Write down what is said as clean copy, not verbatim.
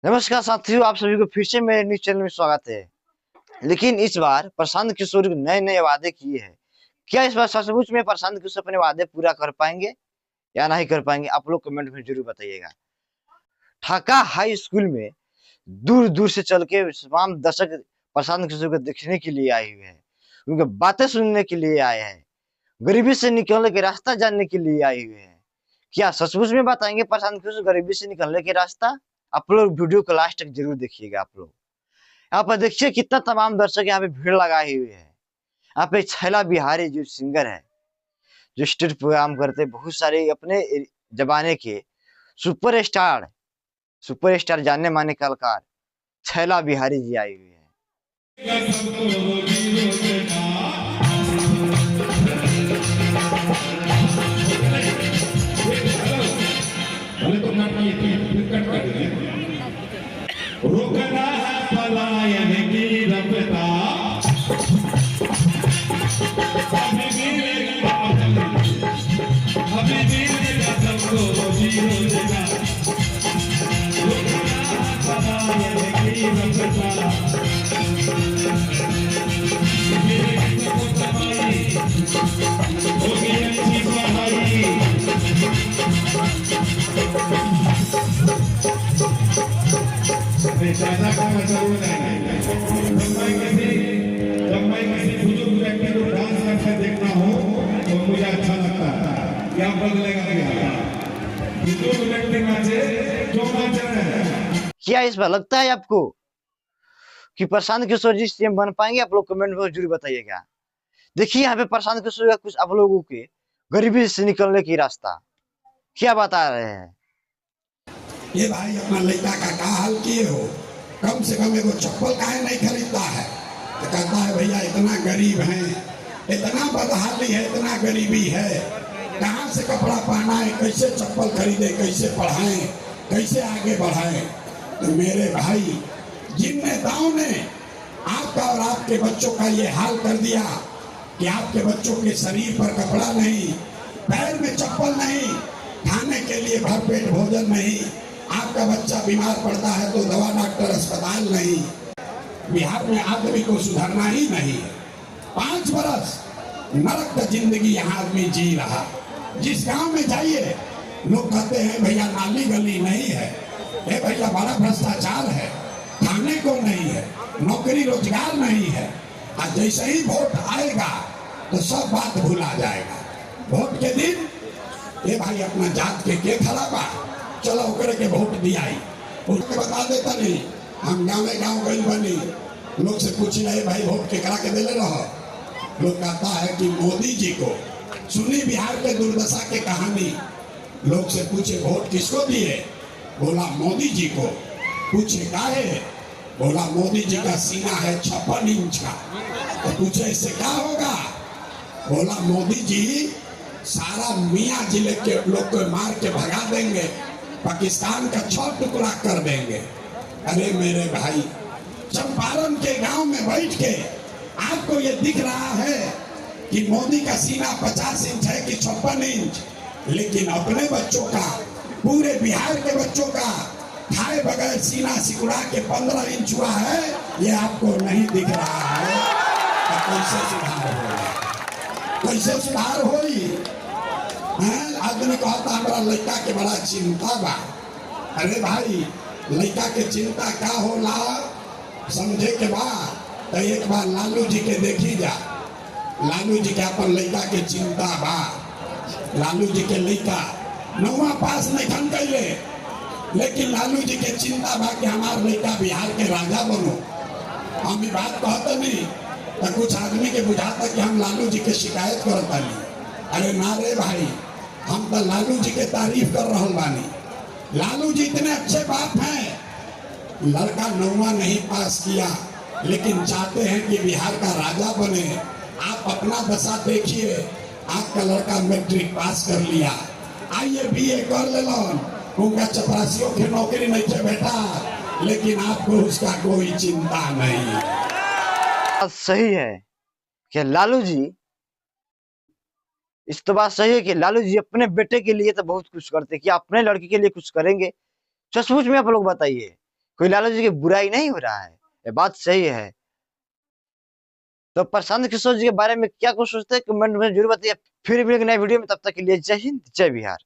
नमस्कार साथियों, आप सभी को फिर से मेरे न्यूज चैनल में स्वागत है। लेकिन इस बार प्रशांत किशोर नए नए वादे किए हैं। क्या इस बार सचमुच में प्रशांत किशोर अपने वादे पूरा कर पाएंगे या नहीं कर पाएंगे? आप लोग कमेंट में जरूर बताइएगा। ढाका हाई स्कूल में दूर दूर से चल के तमाम दर्शक प्रशांत किशोर को देखने के लिए आए हुए हैं, उनकी बातें सुनने के लिए आए हैं, गरीबी से निकलने के रास्ता जानने के लिए आए हुए हैं। क्या सचमुच में बताएंगे प्रशांत किशोर गरीबी से निकलने के रास्ता? आप लोग वीडियो को लास्ट तक जरूर देखिएगा। आप लोग यहाँ पर देखिए कितना तमाम दर्शक यहाँ पे भीड़ लगाए हुए हैं। यहाँ पे छैला बिहारी जो सिंगर है, जो स्टेज प्रोग्राम करते हैं, बहुत सारे अपने जमाने के सुपर स्टार जानने माने कलाकार छैला बिहारी जी आए हुए हैं। रोकना है पलायन की रफ्तार, हमें मिलेगा सबको जीरोगा। रोकना है पलायन की रफ्तार, होगी अच्छी पढ़ाई। ज्यादा का जरूर नहीं। जब मैं किसी बुजुर्ग व्यक्ति को डांस करते देखता हूँ तो मुझे अच्छा लगता है। क्या बदलेगा बुजुर्ग व्यक्ति नाचे जो नाच रहे हैं। क्या इस बार लगता है आपको कि प्रशांत किशोर जी सीएम बन पाएंगे? आप लोग कमेंट में जरूर बताइएगा। देखिए यहाँ पे प्रशांत किशोर का कुछ आप लोगों के गरीबी से निकलने की रास्ता क्या बता रहे हैं। ये भाई अपना लड़का का हाल किए हो, कम से कम एगो चप्पल काहे नहीं खरीदता है? तो कहता है भैया इतना गरीब है, इतना बदहाली है, इतना गरीबी है, कहाँ से कपड़ा पहना है, कैसे चप्पल खरीदे, कैसे पढ़ाएं, कैसे आगे बढ़ाएं? तो मेरे भाई, जिन नेताओं ने आपका और आपके बच्चों का ये हाल कर दिया कि आपके बच्चों के शरीर पर कपड़ा नहीं, पैर में चप्पल नहीं, खाने के लिए भरपेट भोजन नहीं, आपका बच्चा बीमार पड़ता है तो दवा डॉक्टर अस्पताल नहीं, बिहार में आदमी को सुधरना ही नहीं। 5 बरस नरक का जिंदगी यहाँ आदमी जी रहा। जिस गांव में जाइए लोग कहते हैं भैया नाली गली नहीं है, भैया बड़ा भ्रष्टाचार है, खाने को नहीं है, नौकरी रोजगार नहीं है। और जैसे ही वोट आएगा तो सब बात भूला जाएगा। वोट के दिन ये भाई अपना जात के खराबा, चलो ओकरे के वोट दियाई, उसके बता देता नहीं। हम गाँव गई बनी, लोग से पूछ रहे भाई वोट के करा के दे ले रहो, लोग कहता है कि मोदी जी को। सुनी बिहार के दुर्दशा के कहानी, लोग से पूछे वोट किसको दिए, बोला मोदी जी को। पूछे काहे, बोला मोदी जी का सीना है 56 इंच का। तो पूछे इससे क्या होगा, बोला मोदी जी सारा मियाँ जिले के लोग को मार के भगा देंगे, पाकिस्तान का 6 टुकड़ा कर देंगे। अरे मेरे भाई, चंपारण के गांव में बैठ के आपको ये दिख रहा है कि मोदी का सीना 50 इंच है कि 56 इंच, लेकिन अपने बच्चों का, पूरे बिहार के बच्चों का खाए बगैर सीना सिकुड़ा के 15 इंच हुआ है, ये आपको नहीं दिख रहा है। तो कैसे सुधार होगा, कैसे सुधार होगी? आदमी कहता हमारा लड़का के बड़ा चिंता बा। अरे भाई, लड़का के चिंता क्या होला समझे के बाद तो एक बार लालू जी के देखी जा। लालू जी के अपन लड़का के चिंता बा। लालू जी के लड़का 9वां पास नहीं खन कैले, लेकिन लालू जी के चिंता बा कि हमार लड़का बिहार के राजा बनो। हम बात कहते नहीं तो कुछ आदमी के बुझाता कि हम लालू जी के शिकायत करता नहीं। अरे ना रे भाई, हम तो लालू जी के तारीफ कर रहा बानी। लालू जी इतने अच्छे बाप हैं, लड़का 9वां नहीं पास किया लेकिन चाहते हैं कि बिहार का राजा बने। आप अपना दशा देखिए, आपका लड़का मैट्रिक पास कर लिया, आइए बीए कर ले लोन, उनका चपरासियों की नौकरी नहीं थे बेटा, लेकिन आपको उसका कोई चिंता नहीं। सही है कि लालू जी, इस तो बात सही है कि लालू जी अपने बेटे के लिए तो बहुत कुछ करते, क्या अपने लड़के के लिए कुछ करेंगे? सचमुच में आप लोग बताइए कोई लालू जी की बुराई नहीं हो रहा है, ये बात सही है। तो प्रशांत किशोर जी के बारे में क्या कुछ सोचते हैं कमेंट में जरूर बताइए। फिर मिलेंगे नए वीडियो में, तब तक के लिए जय हिंद जय बिहार।